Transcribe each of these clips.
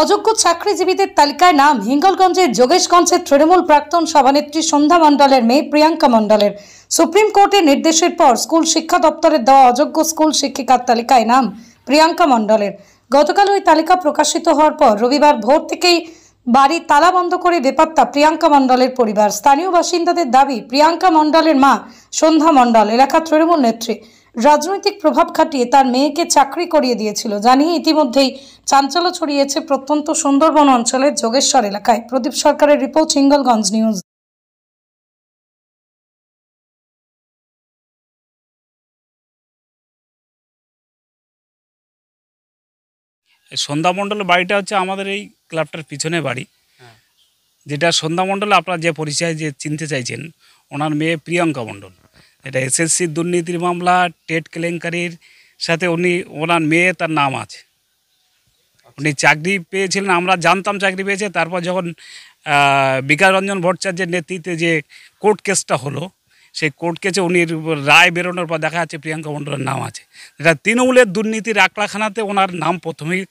অযোগ্য চাকরিজীবীদের তালিকায় নাম হিঙ্গলগঞ্জের যোগেশগঞ্জের তৃণমূল প্রাক্তন সভানেত্রী সন্ধ্যা মণ্ডলের মেয়ে প্রিয়াঙ্কা মণ্ডলের। সুপ্রিম কোর্টের নির্দেশের পর স্কুল শিক্ষা দপ্তরের দেওয়া অযোগ্য স্কুল শিক্ষিকার তালিকায় নাম প্রিয়াঙ্কা মণ্ডলের। গতকাল ওই তালিকা প্রকাশিত হওয়ার পর রবিবার ভোর থেকেই বাড়ি তালা বন্ধ করে বেপাত্তা প্রিয়াঙ্কা মণ্ডলের পরিবার। স্থানীয় বাসিন্দাদের দাবি, প্রিয়াঙ্কা মণ্ডলের মা সন্ধ্যা মণ্ডল এলাকার তৃণমূল নেত্রী, রাজনৈতিক প্রভাব খাটিয়ে তার মেয়েকে চাকরি করিয়ে দিয়েছিল। জানিয়ে ইতিমধ্যেই চাঞ্চল্য ছড়িয়েছে প্রত্যন্ত সুন্দরবন অঞ্চলের যোগেশ্বর এলাকায়। প্রদীপ সরকারের রিপোর্ট, হিঙ্গলগঞ্জ নিউজ। সন্ধ্যা মণ্ডলের বাড়িটা হচ্ছে আমাদের এই ক্লাবটার পিছনে বাড়ি, যেটা সন্ধ্যা মণ্ডল আপনারা যে পরিচয় যে চিনতে চাইছেন, ওনার মেয়ে প্রিয়াঙ্কা মণ্ডল। এটা এসএসসি দুর্নীতির মামলা, টেট কেলেঙ্কারির সাথে ওনার মেয়ে তার নাম আছে। উনি চাকরি পেয়েছিলেন, আমরা জানতাম চাকরি পেয়েছে। তারপর যখন বিকাশ রঞ্জন ভট্টাচার্যের নেতৃত্বে যে কোর্ট কেসটা হলো, সেই কোর্ট কেসে উনি রায় বেরোনোর পর দেখা যাচ্ছে প্রিয়াঙ্কা মণ্ডলের নাম আছে। এটা তৃণমূলের দুর্নীতির আঁকড়াখানাতে ওনার নাম প্রথমেই।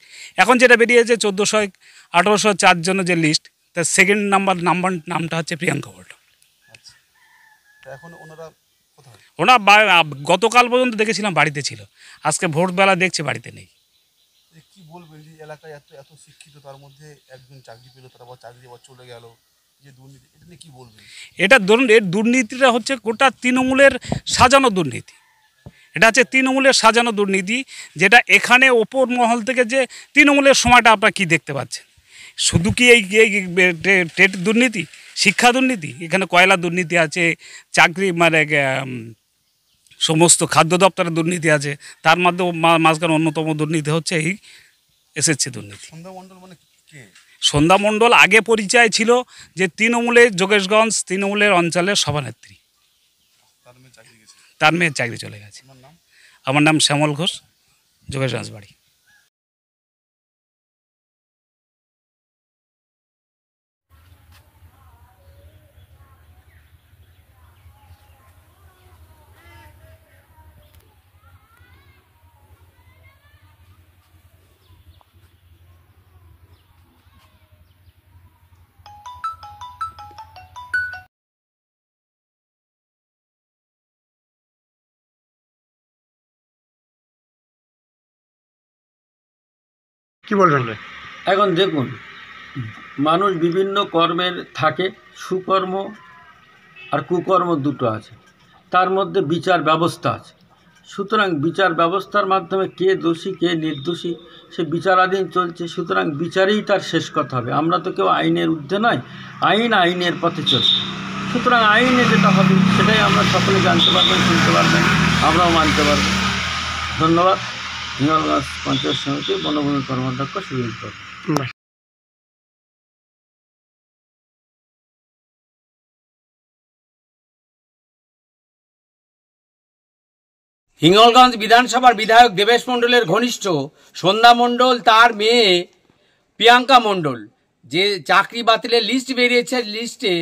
এখন যেটা বেরিয়েছে 1400-1804 জন্য যে লিস্ট, তার সেকেন্ড নামটা হচ্ছে প্রিয়াঙ্কা মণ্ডল। এখন ওনারা গতকাল পর্যন্ত দেখেছিলাম বাড়িতে ছিল, আজকে ভোরবেলা দেখছে বাড়িতে নেই। কি বলবেন যে এলাকায় এত শিক্ষিত, তার মধ্যে একজন চাকরি পেল, তার আবার চাকরি আবার চলে গেল, যে দুর্নীতি, এটা নিয়ে কি বলবেন? এটা ধরুন, এর দুর্নীতিটা হচ্ছে গোটা তৃণমূলের সাজানো দুর্নীতি। এটা হচ্ছে তৃণমূলের সাজানো দুর্নীতি, যেটা এখানে ওপর মহল থেকে যে তৃণমূলের সময়টা আপনারা কী দেখতে পাচ্ছেন। শুধু কি এই টেট দুর্নীতি, শিক্ষা দুর্নীতি, এখানে কয়লা দুর্নীতি আছে, চাকরি সমস্ত খাদ্য দপ্তরের দুর্নীতি আছে। তার মধ্যে মাঝখানে অন্যতম দুর্নীতি হচ্ছে এই এসএসসি দুর্নীতি। সন্ধ্যা মণ্ডল আগে পরিচয় ছিল যে তৃণমূলের যোগেশগঞ্জ তৃণমূলের অঞ্চলের সভানেত্রী। তার মেয়ের চাকরি চলে গেছে। আমার নাম শ্যামল ঘোষ, যোগেশগঞ্জ বাড়ি। কি বলবেন? এখন দেখুন, মানুষ বিভিন্ন কর্মের থাকে, সুকর্ম আর কুকর্ম দুটো আছে, তার মধ্যে বিচার ব্যবস্থা আছে। সুতরাং বিচার ব্যবস্থার মাধ্যমে কে দোষী কে নির্দোষী সে বিচারাধীন চলছে। সুতরাং বিচারেই তার শেষ কথা হবে। আমরা তো কেউ আইনের ঊর্ধ্বে নয়, আইনের পথে চলছে। সুতরাং আইনে যেটা হবে সেটাই আমরা সকলে জানতে পারবেন, শুনতে পারবেন, আমরাও মানতে পারব। ধন্যবাদ। হিঙ্গলগঞ্জ পঞ্চায়েত সমিতি বনভূমি কর্মাধ্যক্ষ সুনীল কর। হিঙ্গলগঞ্জ বিধানসভার বিধায়ক দেবেশ মণ্ডলের ঘনিষ্ঠ সন্ধ্যা মণ্ডল, তার মেয়ে প্রিয়াঙ্কা মণ্ডল, যে চাকরি বাতিলের লিস্ট বেরিয়েছে, লিস্টে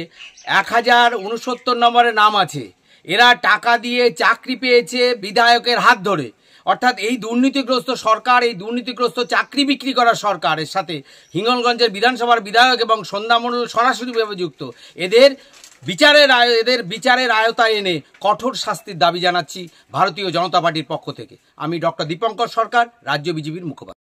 1069 নম্বরের নাম আছে। এরা টাকা দিয়ে চাকরি পেয়েছে বিধায়কের হাত ধরে। অর্থাৎ এই দুর্নীতিগ্রস্ত সরকার, এই দুর্নীতিগ্রস্ত চাকরি বিক্রি করা সরকারের সাথে হিঙ্গলগঞ্জের বিধানসভার বিধায়ক এবং সন্ধ্যা মণ্ডল সরাসরিভাবে যুক্ত। এদের বিচারের আয়তায় এনে কঠোর শাস্তির দাবি জানাচ্ছি ভারতীয় জনতা পার্টির পক্ষ থেকে। আমি ডক্টর দীপঙ্কর সরকার, রাজ্য বিজেপির মুখপাত্র।